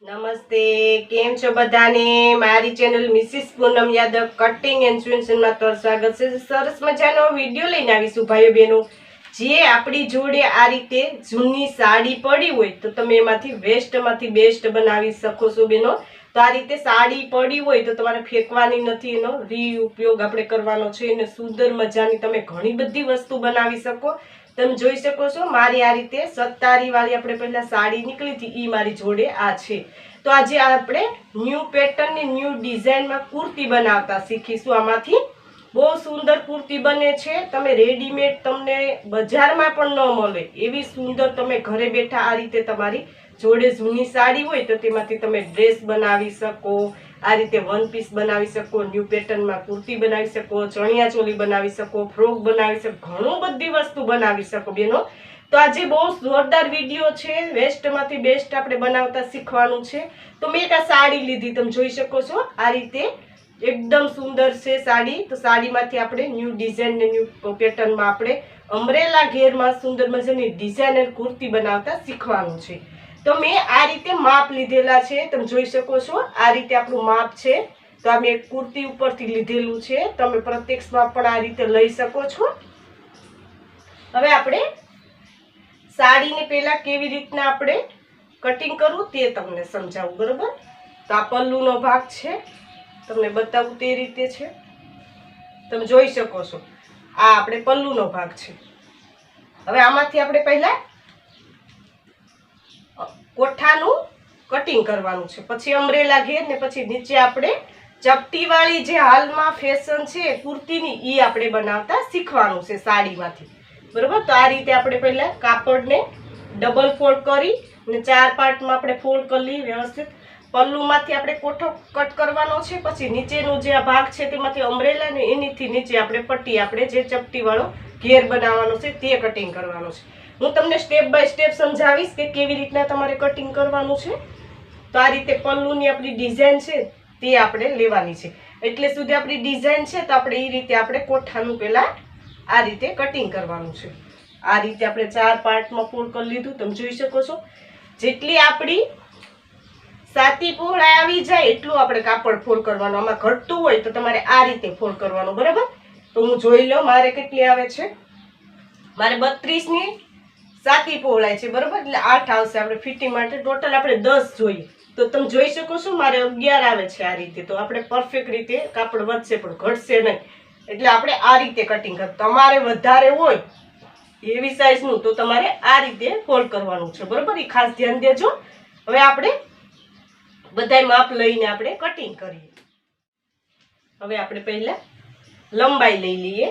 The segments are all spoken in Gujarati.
નમસ્તે, કેમ છો બધાને? મારી channel Mrs Poonam Yadav cutting and સ્વિન્સનમાં તો સ્વાગત છે. સરસ મજાનો વિડીયો લઈને આવીશું ભાઈઓ બહેનો. જે આપણી જોડે આ રીતે જૂની સાડી પડી હોય તો તમે એમાંથી વેસ્ટમાંથી બેસ્ટ બનાવી શકો છો બહેનો. તો આ રીતે સાડી પડી હોય તો તમારે ફેંકવાની નથી, એનો રીઉપયોગ આપણે કરવાનો છે. એને સુંદર મજાની તમે ઘણી બધી વસ્તુ બનાવી શકો. તમે જોઈ શકો છો મારી આ રીતે સત્તારી વાળી આપણે પહેલા સાડી નીકળી હતી, ઈ મારી જોડે આ છે. તો આજે આપણે ન્યૂ પેટર્ન ની ન્યૂ ડિઝાઇનમાં કુર્તી બનાવતા શીખીશું. આમાંથી બહુ સુંદર કુર્તી બને છે. તમે રેડીમેડ તમને બજારમાં પણ ન મળે એવી સુંદર તમે ઘરે બેઠા આ રીતે તમારી જોડે જૂની સાડી હોય તો તેમાંથી તમે ડ્રેસ બનાવી શકો, આ રીતે વન પીસ બનાવી શકો, ન્યૂ પેટર્નમાં કુર્તી બનાવી શકો, ચણિયા ચોલી બનાવી શકો, ફ્રોક બનાવી શકો, ઘણું બધી વસ્તુ બનાવી શકો બેનો. તો આજે બહુ જોરદાર વિડીયો છે. વેસ્ટમાંથી બેસ્ટ આપણે બનાવતા શીખવાનું છે. તો મેં એક આ સાડી લીધી, તમે જોઈ શકો છો આ રીતે એકદમ સુંદર છે સાડી. તો સાડીમાંથી આપણે ન્યૂ ડિઝાઇન ને ન્યૂ પેટર્નમાં આપણે અમરેલા ઘેરમાં સુંદર મજાની ડિઝાઇનર કુર્તી બનાવતા શીખવાનું છે. તો મેં આ રીતે માપ લીધેલા છે, તમે જોઈ શકો છો આ રીતે આપણું માપ છે. તો આ મેં કુર્તી ઉપરથી લીધેલું છે. તમે પ્રત્યક્ષ માપ પણ આ રીતે લઈ શકો છો. હવે આપણે સાડીને પહેલા કેવી રીતના આપણે કટિંગ કરવું તે તમને સમજાવું, બરોબર? તો આ પલ્લુનો ભાગ છે, તમને બતાવું તે રીતે છે. તમે જોઈ શકો છો આ આપણે પલ્લુનો ભાગ છે. હવે આમાંથી આપણે પહેલા કોઠાનું કટિંગ કરવાનું છે, પછી અમરેલા ઘેર ને પછી નીચે આપણે ચપટી વાળી જે હાલમાં ફેશન છે કુર્તીની ઈ આપણે બનાવતા શીખવાનું છે સાડીમાંથી, બરોબર? તો આ રીતે આપણે પહેલા કાપડને ડબલ ફોલ્ડ કરી અને 4 પાર્ટમાં આપણે ફોલ્ડ કરી લઈએ વ્યવસ્થિત. પલ્લુમાંથી આપણે કોઠો કટ કરવાનો છે, પછી નીચેનો જે આ ભાગ છે તેમાંથી અમરેલા ને એનીથી નીચે આપણે પટ્ટી આપણે જે ચપટી વાળો ઘેર બનાવવાનો છે તે કટિંગ કરવાનો છે. હું તમને સ્ટેપ બાય સ્ટેપ સમજાવીશ કે કેવી રીતના તમારે કટિંગ કરવાનું છે. તો આ રીતે પલ્લુની આપણી ડિઝાઇન છે તે આપણે લેવાની છે. એટલે સુધી આપણી ડિઝાઇન છે તો આપણે એ રીતે આપણે કોઠાનું પહેલા આ રીતે કટિંગ કરવાનું છે. આ રીતે આપણે 4 પાર્ટમાં ફોલ્ડ કરી લીધું, તમે જોઈ શકો છો. જેટલી આપણી સાતી પહોળાઈ આવી જાય એટલું આપણે કાપડ ફોલ્ડ કરવાનું. આમાં ઘટતું હોય તો તમારે આ રીતે ફોલ્ડ કરવાનું, બરાબર? તો હું જોઈ લો મારે કેટલી આવે છે. મારે 32 ની સાતી પહોળાઈ છે, બરોબર? એટલે 8 આવશે. આપણે ફિટિંગ માટે ટોટલ આપણે 10 જોઈએ. તો તમે જોઈ શકો છો મારે 11 આવે છે આ રીતે. તો આપણે પરફેક્ટ રીતે કાપડ વધશે પણ ઘટશે નહીં. એટલે આપણે આ રીતે કટિંગ કર. તમારે વધારે હોય એવી સાઈઝનું તો તમારે આ રીતે ફોલ્ડ કરવાનું છે, બરોબર? એ ખાસ ધ્યાન દેજો. હવે આપણે બધાય માપ લઈને આપણે કટિંગ કરીએ. હવે આપણે પહેલા લંબાઈ લઈ લઈએ.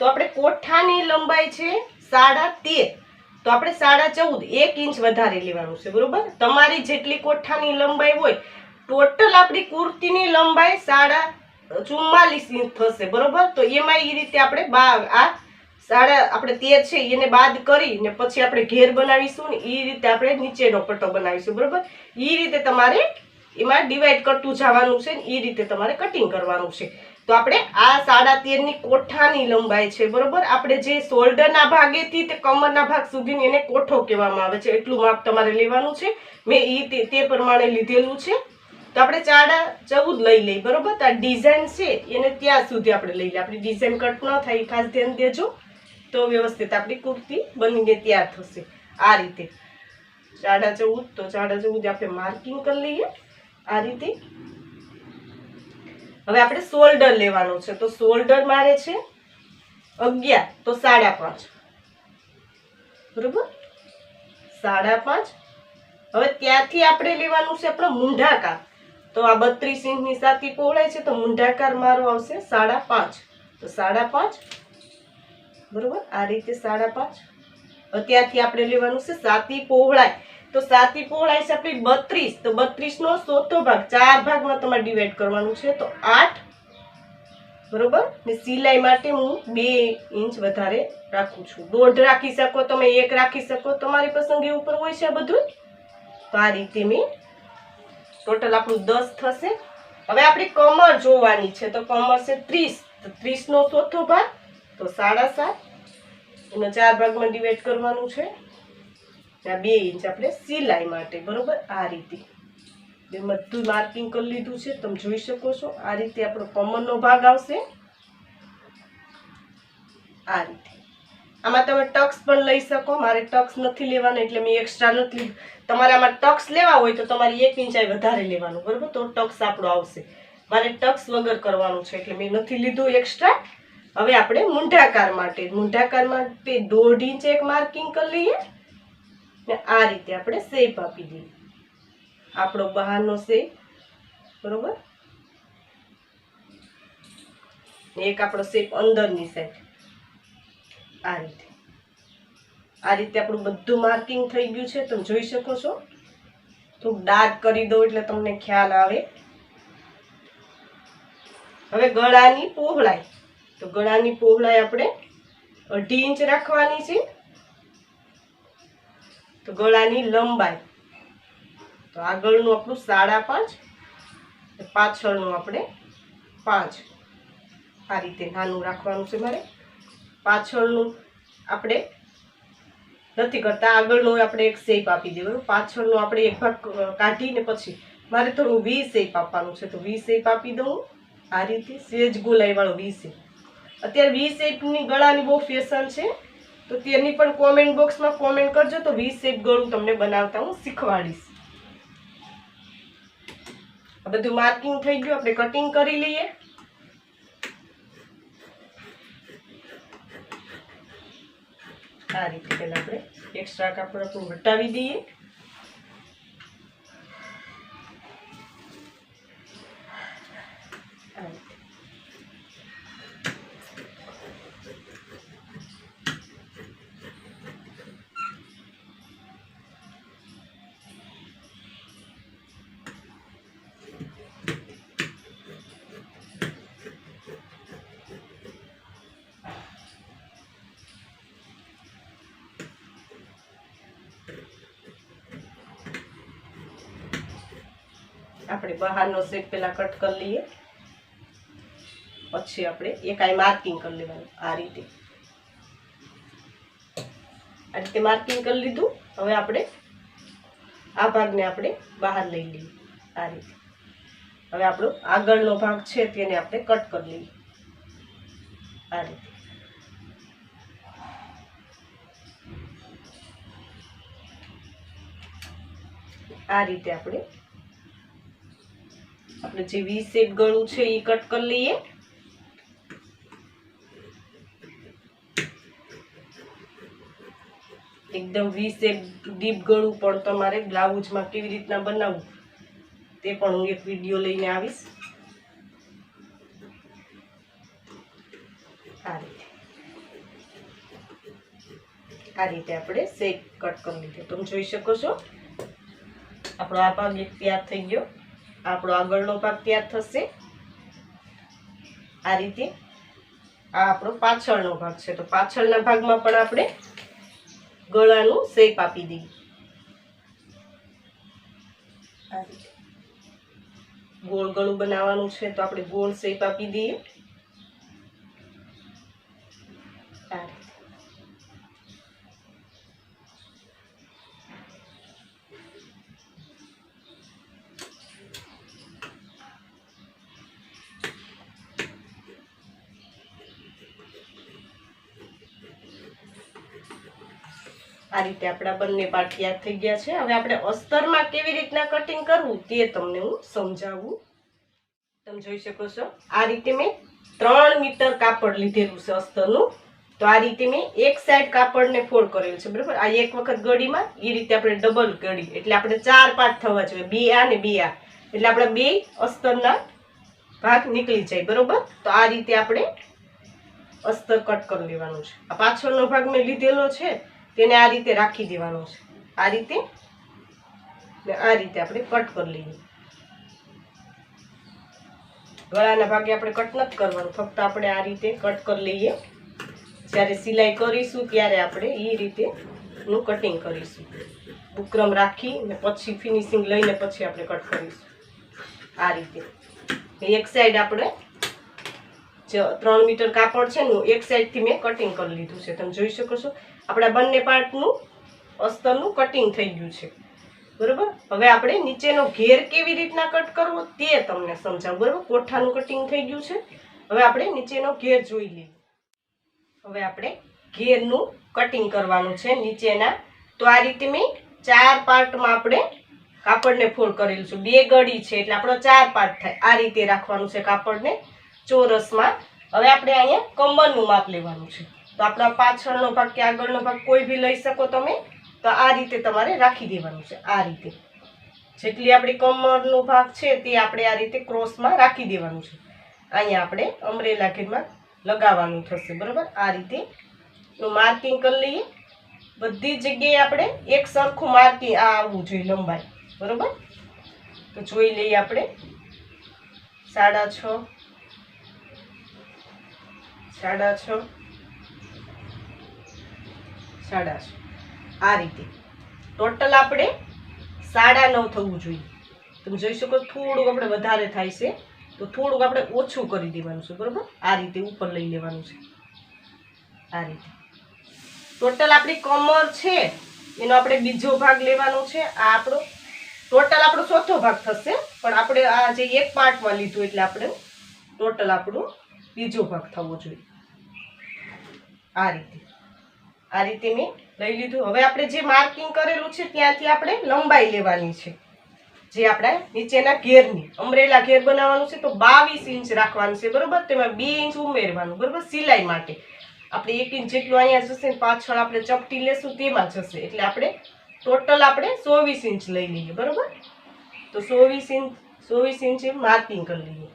તો આપણે કોઠાની લંબાઈ છે 13.5, તો આપણે 14.5 1 ઇંચ વધારે લેવાનું છે, બરોબર? તમારી જેટલી કોઠાની લંબાઈ હોય ટોટલ આપણી કુર્તીની લંબાઈ 44 ઇંચ થશે, બરોબર? તો એમાં એ રીતે આપણે આ આપણે 13 છે એને બાદ કરી ને પછી આપણે ઘેર બનાવીશું ને એ રીતે આપણે નીચેનો પટ્ટો બનાવીશું, બરોબર? એ રીતે તમારે એમાં ડિવાઈડ કરતું જવાનું છે ને એ રીતે તમારે કટિંગ કરવાનું છે. તો આપણે આ 13.5 ની કોઠાની લંબાઈ છે, બરોબર? આપણે જે શોલ્ડરના ભાગેથી તે કમરના ભાગ સુધીની એને કોઠો કહેવામાં આવે છે. એટલું માપ તમારે લેવાનું છે. મેં તે પ્રમાણે લીધેલું છે. તો આપણે 14.5 લઈ લઈએ, બરોબર? તો આ ડિઝાઇન છે એને ત્યાં સુધી આપણે લઈ લઈએ. આપણી ડિઝાઇન કટ ન થાય ખાસ ધ્યાન દેજો, તો વ્યવસ્થિત આપણી કુર્તી બનીને તૈયાર થશે. આ રીતે 14.5, તો 14.5 આપણે માર્કિંગ કરી લઈએ આ રીતે. હવે આપણે શોલ્ડર લેવાનો છે. તો શોલ્ડર મારે છે 11, તો 5.5, બરોબર? 5.5. હવે ત્યાંથી આપણે લેવાનું છે આપણો મૂંઢાકાર. તો આ 32 ઇંચની સાતી પહોળાઈ છે, તો મૂંઢાકાર મારો આવશે 5.5, તો 5.5, બરોબર? આ રીતે 5.5. ત્યાંથી આપણે લેવાનું છે સાતી પહોળાઈ. તો સાતી પહોળાઈ છે આપણી 32, તો 32 નો ચોથો ભાગ 4 ભાગમાં તમારે ડિવાઈડ કરવાનું છે, તો 8, બરોબર? ને સિલાઈ માટે હું 2 ઇંચ વધારે રાખું છું. 1.5 રાખી શકો તમે, 1 રાખી શકો, તમારી પસંદગી ઉપર હોય છે આ બધું. તો આ રીતે મેં ટોટલ આપણું 10 થશે. હવે આપણી કમર જોવાની છે. તો કમર છે 30, તો 30 નો ચોથો ભાગ, તો 7.5, એને 4 ભાગમાં ડિવાઈડ કરવાનું છે. આ 2 ઇંચ આપણે સિલાઈ માટે, બરોબર. આ રીતે બધું માર્કિંગ કરી લીધું છે. તમે જોઈ શકો છો આ રીતે આપણો કમરનો ભાગ આવશે. આ રીતે આમાં તમે ટક્સ પણ લઈ શકો. મારે ટક્સ નથી લેવાનું એટલે મેં એક્સ્ટ્રા નથી લીધું. તમારે આમાં ટક્સ લેવા હોય તો તમારે 1 ઇંચ વધારે લેવાનું, બરોબર, તો ટક્સ આપણો આવશે. મારે ટક્સ વગર કરવાનું છે એટલે મેં નથી લીધું એક્સ્ટ્રા. હવે આપણે મૂંઢાકાર માટે 1.5 ઇંચ એક માર્કિંગ કરી લઈએ ને આ રીતે આપણે શેપ આપી દઈએ. આપણો બહારનો શેપ, બરોબર, એક આપણો શેપ અંદરની સાઈડ. આ રીતે આપણું બધું માર્કિંગ થઈ ગયું છે. તમે જોઈ શકો છો. થોડું ડાર્ક કરી દો એટલે તમને ખ્યાલ આવે. હવે ગળાની પહોળાઈ, તો ગળાની પહોળાઈ આપણે 2.5 ઇંચ રાખવાની છે. તો ગળાની લંબાઈ, તો આગળનું આપણું 5.5, પાછળનું આપણે 5. આ રીતે નાનું રાખવાનું છે મારે. પાછળનું આપણે નથી કરતા, આગળનું આપણે એક શેપ આપી દેવાનું. પાછળનું આપણે એક ભાગ કાઢીને પછી મારે થોડું વી શેપ આપવાનું છે, તો વી શેપ આપી દઉં. આ રીતે સેજ ગોલાઈ વાળો વી શેપ. અત્યારે વી શેપની ગળાની બહુ ફેશન છે, તો તેની પણ કોમેન્ટ બોક્સમાં કોમેન્ટ કરજો, તો વી શેપ ગળું તમને બનાવતા હું શીખવાડીશ. આ બધું માર્કિંગ થઈ ગયું. આપણે કટિંગ કરી લઈએ. આ રીતે પહેલા આપણે એક્સ્ટ્રા કાપડ આપણું હટાવી દઈએ. આપણે બહારનો શેપ પહેલા કટ કરી લઈએ, પછી આપણે એક આ માર્કિંગ કરી લેવાનું. આ રીતે માર્કિંગ કરી લીધું. હવે આપણે આ ભાગને આપણે બહાર લઈ લઈએ. આ રીતે હવે આપણો આગળનો ભાગ છે તેને આપણે કટ કરી લઈએ. આ રીતે આપણે જે વી શેપ ગળું છે એ કટ કરી લઈએ. એકદમ વી શેપ ડીપ ગળું પણ તમારે બ્લાઉઝમાં કેવી રીતના બનાવવું તે પણ હું એક વિડીયો લઈને આવીશ. આ રીતે આપણે શેપ કટ કરી લીધો. તમે જોઈ શકો છો આપણો આ ભાગ એક તૈયાર થઈ ગયો. આપણો આગળનો ભાગ તૈયાર થશે. આ રીતે આ આપણો પાછળનો ભાગ છે, તો પાછળના ભાગમાં પણ આપણે ગળાનું શેપ આપી દઈએ. આ રીતે ગોળ ગળું બનાવવાનું છે, તો આપણે ગોળ શેપ આપી દઈએ. આ રીતે આ રીતે આપણા બંને પાર્ટ તૈયાર થઈ ગયા છે. હવે આપણે અસ્તરમાં કેવી રીતના કટિંગ કરવું તે તમને હું સમજાવું. તમે જોઈ શકો છો આ રીતે મેં 3 મીટર કાપડ લીધેલું છે અસ્તરનું. તો આ રીતે મેં એક સાઈડ કાપડને ફોલ્ડ કરેલું છે, બરાબર. આ એક વખત ગળીમાં એ રીતે આપણે ડબલ ગળી, એટલે આપણે 4 પાર્ટ થવા જોઈએ, 2 આ ને 2 આ, એટલે આપણા 2 અસ્તરના ભાગ નીકળી જાય, બરોબર. તો આ રીતે આપણે અસ્તર કટ કરી લેવાનું છે. આ પાછળનો ભાગ મેં લીધેલો છે તેને આ રીતે રાખી દેવાનો છે. આ રીતે ને આ રીતે આપણે કટ કરી લઈએ. ગળાના ભાગે આપણે કટ નથી કરવાનું, ફક્ત આપણે આ રીતે કટ કરી લઈએ. જ્યારે સિલાઈ કરીશું ત્યારે આપણે એ રીતે નું કટિંગ કરીશું. બુકરમ રાખી ને પછી ફિનિશિંગ લઈને પછી આપણે કટ કરીશું. આ રીતે એક સાઈડ આપણે 3 મીટર કાપડ છે ને એક સાઈડથી મેં કટિંગ કરી લીધું છે. તમે જોઈ શકો છો આપણા બંને પાર્ટનું અસ્તરનું કટિંગ થઈ ગયું છે. બરોબર. હવે આપણે નીચેનો ઘેર કેવી રીતના કટ કરવો તે તમને સમજાવું. બરોબર. કોઠાનું કટિંગ થઈ ગયું છે. હવે આપણે નીચેનો ઘેર જોઈ લઈએ. હવે આપણે ઘેરનું કટિંગ કરવાનું છે નીચેના. તો આ રીતે મેં 4 પાર્ટમાં આપણે કાપડને ફોલ્ડ કરેલું છે. 2 ગળી છે એટલે આપણો 4 પાર્ટ થાય. આ રીતે રાખવાનું છે કાપડને ચોરસમાં. હવે આપણે અહીંયા કમરનું માપ લેવાનું છે. તો આપણા પાછળનો ભાગ કે આગળનો ભાગ કોઈ બી લઈ શકો તમે. તો આ રીતે તમારે રાખી દેવાનું છે. આ રીતે જેટલી આપણી કમરનો ભાગ છે તે આપણે આ રીતે ક્રોસમાં રાખી દેવાનું છે. અહીંયા આપણે અમરેલા ઘેરમાં લગાવવાનું થશે. બરાબર. આ રીતે માર્કિંગ કરી લઈએ. બધી જગ્યાએ આપણે એક સરખું માર્કિંગ આવવું જોઈએ લંબાઈ. બરાબર. તો જોઈ લઈએ આપણે 6.5 6.5 6.5 આ રીતે ટોટલ આપણે 9.5 થવું જોઈએ. તમે જોઈ શકો થોડુંક આપણે વધારે થાય છે તો થોડુંક આપણે ઓછું કરી દેવાનું છે. બરાબર. આ રીતે ઉપર લઈ લેવાનું છે. આ રીતે ટોટલ આપણી કમર છે એનો આપણે બીજો ભાગ લેવાનો છે. આ આપણો ટોટલ આપણો ચોથો ભાગ થશે પણ આપણે આ જે એક પાર્ટમાં લીધું એટલે આપણે ટોટલ આપણો બીજો ભાગ થવો જોઈએ. આ રીતે મેં લઈ લીધું. હવે આપણે જે માર્કિંગ કરેલું છે ત્યાંથી આપણે લંબાઈ લેવાની છે. જે આપણા નીચેના ઘેરની અમરેલા ઘેર બનાવવાનું છે તો 22 ઇંચ રાખવાનું છે. બરોબર. તેમાં 2 ઇંચ ઉમેરવાનું. બરોબર. સિલાઈ માટે આપણે 1 ઇંચ જેટલું અહીંયા જશે ને પાછળ આપણે ચપટી લેશું તેમાં જશે એટલે આપણે ટોટલ આપણે 24 ઇંચ લઈ લઈએ. બરોબર. તો 24 ઇંચ માર્કિંગ કરી લઈએ.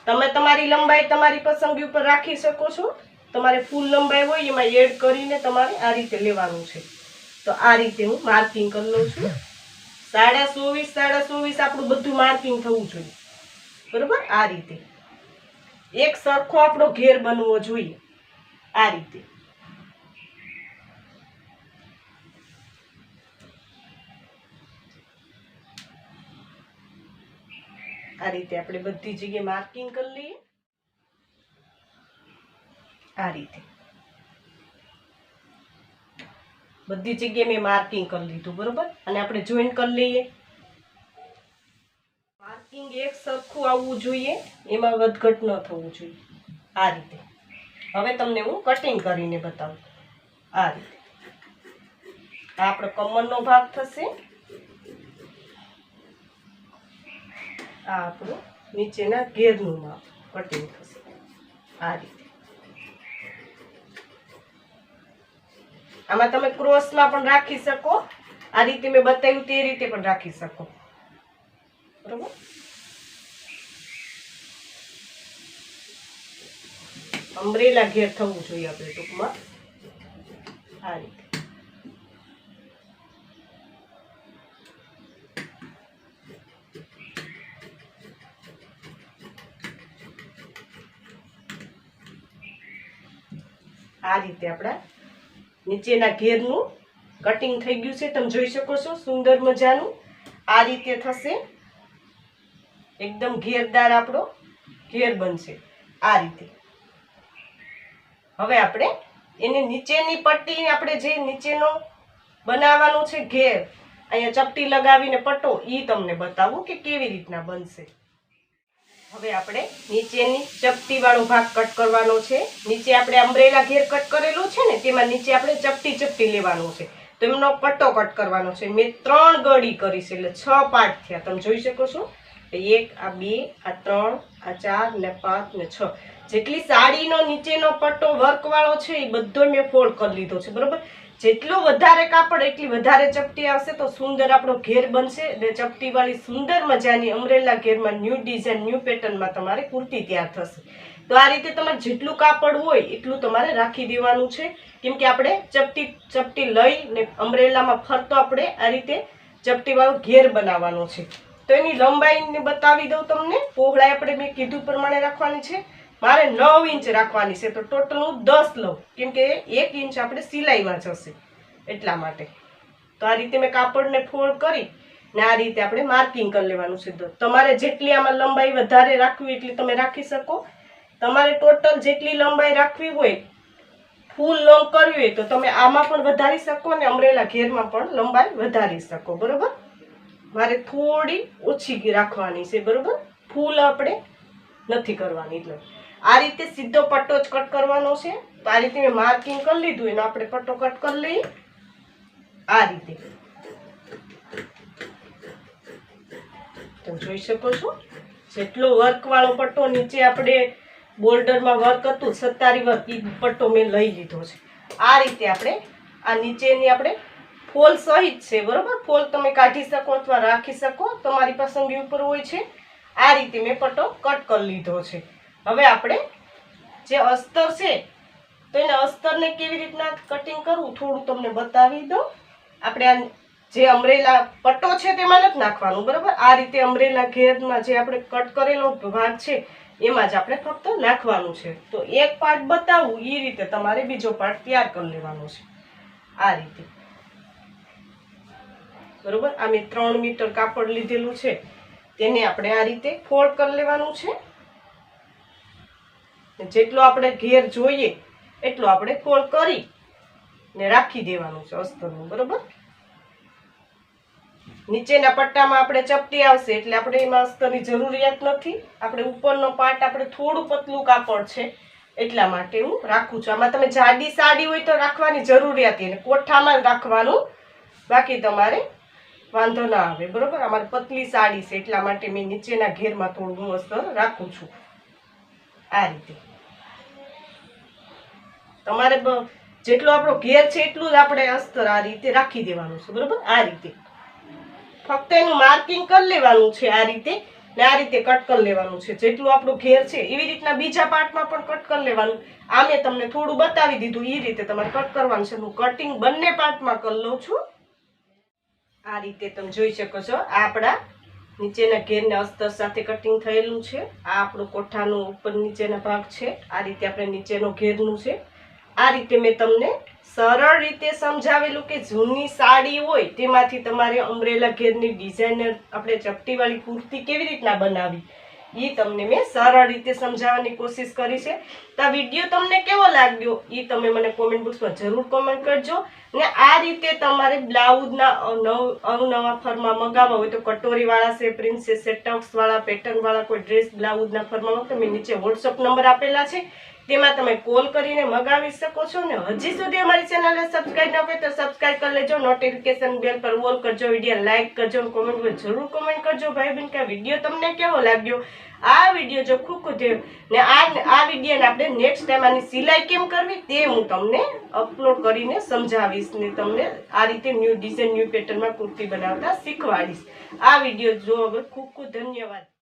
તમે તમારી લંબાઈ તમારી પસંદગી ઉપર રાખી શકો છો. તમારે ફૂલ લંબાઈ હોય એમાં એડ કરીને તમારે આ રીતે લેવાનું છે. તો આ રીતે હું માર્કિંગ કરી લઉં છું. 24.5 આપણું બધું માર્કિંગ થવું જોઈએ. બરોબર. આ રીતે એક સરખો આપણો ઘેર બનવો જોઈએ. આ રીતે આપણે બધી જગ્યાએ માર્કિંગ કરી લઈએ. આ રીતે બધી જગ્યાએ મેં માર્કિંગ કરી લીધું. બરોબર. અને આપણે જોઈન્ટ કરી લઈએ. માર્કિંગ એક સરખું આવવું જોઈએ. એમાં વધઘટ ન થવું જોઈએ. આ રીતે હવે તમને હું કટિંગ કરીને બતાવું. આ રીતે આ આપણો કમરનો ભાગ થશે. આ આપણું નીચેના ઘેરનું માપ કટિંગ થશે. આ રીતે આમાં તમે ક્રોસમાં પણ રાખી શકો. આ રીતે મેં બતાવ્યું તે રીતે પણ રાખી શકો. બરોબર. અમરેલા ઘેર થવું જોઈએ આપણે ટૂંકમાં. આ રીતે આપણા નીચેના ઘેરનું કટિંગ થઈ ગયું છે. તમે જોઈ શકો છો સુંદર મજાનું આ રીતે થશે. એકદમ ઘેરદાર આપણો ઘેર બનશે. આ રીતે હવે આપણે એને નીચેની પટ્ટી આપણે જે નીચેનો બનાવવાનો છે ઘેર અહીંયા ચપટી લગાવીને પટ્ટો ઈ તમને બતાવું કે કેવી રીતના બનશે. હવે આપણે નીચેની ચપટી વાળો ભાગ કટ કરવાનો છે. નીચે આપણે અમરેલા ઘેર કટ કરેલું છે ને તેમાં નીચે આપણે ચપટી લેવાનું છે. તો એમનો પટ્ટો કટ કરવાનો છે. મેં 3 ગળી કરી છે એટલે 6 પાર્ટ થયા. તમે જોઈ શકો છો 1 આ 2 આ 3 આ 4 ને 5 ને 6 જેટલી સાડીનો નીચેનો પટ્ટો વર્ક વાળો છે એ બધો મેં ફોલ્ડ કરી લીધો છે. બરોબર. જેટલું વધારે કાપડ એટલી વધારે ચપટી આવશે તો સુંદર આપણો ઘેર બનશે. અને ચપટી વાળી સુંદર મજાની અમરેલા ઘેરમાં ન્યૂ ડિઝાઇન ન્યૂ પેટર્નમાં તમારે કુર્તી તૈયાર થશે. તો આ રીતે તમારે જેટલું કાપડ હોય એટલું તમારે રાખી દેવાનું છે. કેમ કે આપણે ચપટી લઈ ને અમરેલામાં ફરતો આપણે આ રીતે ચપટી વાળો ઘેર બનાવવાનો છે. તો એની લંબાઈને બતાવી દઉં તમને. પહોળાઈ આપણે મેં કીધું પ્રમાણે રાખવાની છે. મારે 9 ઇંચ રાખવાની છે. તો ટોટલ હું 10 લઉં કેમ કે 1 ઇંચ આપણે સિલાઈમાં જશે એટલા માટે. તો આ રીતે મેં કાપડને ફોલ્ડ કરી ને આ રીતે આપણે માર્કિંગ કરી લેવાનું છે. તમારે જેટલી આમાં લંબાઈ વધારે રાખવી એટલી તમે રાખી શકો. તમારે ટોટલ જેટલી લંબાઈ રાખવી હોય, ફૂલ લોંગ કરવી હોય તો તમે આમાં પણ વધારી શકો અને અમરેલા ઘેરમાં પણ લંબાઈ વધારી શકો. બરોબર, મારે થોડી ઓછી રાખવાની છે. બરોબર, ફૂલ આપણે નથી કરવાની. એટલે આ રીતે સીધો પટ્ટો જ કટ કરવાનો છે. તો આ રીતે મેં માર્કિંગ કરી લીધું એનો આપણે પટ્ટો કટ કરી લઈએ. આ રીતે તમે જોઈ શકો છો, જેટલો વર્ક વાળો પટ્ટો નીચે આપણે બોર્ડરમાં વર્ક હતું, સત્તારી વર્ક, એ પટ્ટો મેં લઈ લીધો છે. આ રીતે આપણે આ નીચેની આપણે ફોલ સહિત છે. બરોબર, ફોલ તમે કાઢી શકો અથવા રાખી શકો, તમારી પસંદગી ઉપર હોય છે. આ રીતે મેં પટ્ટો કટ કરી લીધો છે. હવે આપણે જે અસ્તર છે તો એને અસ્તરને કેવી રીતના કટિંગ કરવું થોડું તમને બતાવી દઉં. આપણે આ જે અમરેલા પટ્ટો છે તેમાં નથી નાખવાનું. બરોબર, આ રીતે અમરેલા ઘેરમાં જે આપણે કટ કરેલો ભાગ છે એમાં જ આપણે ફક્ત નાખવાનું છે. તો એક પાર્ટ બતાવું એ રીતે તમારે બીજો પાર્ટ તૈયાર કરી લેવાનો છે. આ રીતે બરોબર, આ મેં 3 મીટર કાપડ લીધેલું છે, તેને આપણે આ રીતે ફોલ્ડ કરી લેવાનું છે. જેટલો આપણે ઘેર જોઈએ એટલો આપણે ફોલ્ડ કરી ને રાખી દેવાનું છે અસ્તરનું. બરોબર, નીચેના પટ્ટામાં આપણે ચપટી આવશે એટલે આપણે એમાં અસ્તરની જરૂરિયાત નથી. આપણે ઉપરનો પાર્ટ આપણે થોડું પતલું કાપડ છે એટલા માટે હું રાખું છું. આમાં તમે જાડી સાડી હોય તો રાખવાની જરૂરિયાત એને કોઠામાં જ રાખવાનું, બાકી તમારે વાંધો ના આવે. બરોબર, અમારે પતલી સાડી છે એટલા માટે મેં નીચેના ઘેરમાં થોડું હું અસ્તર રાખું છું. આ રીતે તમારે જેટલો આપણો ઘેર છે એટલું જ આપણે અસ્તર આ રીતે રાખી દેવાનું છે. બરોબર, આ રીતે ફક્ત એનું માર્કિંગ કરી લેવાનું છે. આ રીતે ને આ રીતે કટ કરી લેવાનું છે. જેટલું આપણું ઘેર છે એવી રીતના બીજા પાર્ટમાં પણ કટ કરી લેવાનું. આ મેં તમને થોડું બતાવી દીધું, એ રીતે તમારે કટ કરવાનું છે. હું કટિંગ બંને પાર્ટમાં કરી લઉં છું. આ રીતે તમે જોઈ શકો છો, આ આપણા નીચેના ઘેરને અસ્તર સાથે કટિંગ થયેલું છે. આ આપણું કોઠાનો ઉપર નીચેના ભાગ છે. આ રીતે આપણે નીચેનો ઘેરનું છે. આ રીતે મેં તમને સરળ રીતે સમજાવેલું કે જૂની સાડી હોય તેમાંથી તમારે અમરેલા ઘેરની ડિઝાઇનર આપણે ચપટીવાળી કુર્તી કેવી રીતના બનાવી એ તમને મેં સરળ રીતે સમજાવવાની કોશિશ કરી છે. તો આ વિડીયો તમને કેવો લાગ્યો એ તમે મને કોમેન્ટ બોક્સમાં જરૂર કોમેન્ટ કરજો. ને આ રીતે તમારે બ્લાઉઝના અવનવા ફરમાં મગાવવા હોય તો કટોરીવાળા છે, પ્રિન્સેસ છે, ટક્સવાળા, પેટર્નવાળા કોઈ ડ્રેસ બ્લાઉઝના ફરમાં તમે નીચે વોટ્સઅપ નંબર આપેલા છે તેમાં તમે કોલ કરીને મગાવી શકો છો. ને હજી સુધી અમારી ચેનલને સબસ્ક્રાઇબ ન કરી તો સબસ્ક્રાઇબ કરી લેજો, નોટિફિકેશન બેલ પર ઓલ કરજો, વિડીયો લાઇક કરજો, કોમેન્ટમાં જરૂર કોમેન્ટ કરજો ભાઈ બહેન કે આ વિડીયો તમને કેવો લાગ્યો. આ વિડીયો જો ખૂબ ને આ વિડીયોને આપણે નેક્સ્ટ ટાઈમ આની સિલાઈ કેમ કરવી તે હું તમને અપલોડ કરીને સમજાવીશ ને તમને આ રીતે ન્યૂ ડિઝાઇન ન્યૂ પેટર્નમાં કુર્તી બનાવતા શીખવાડીશ. આ વિડીયો જો હવે ખૂબ ધન્યવાદ.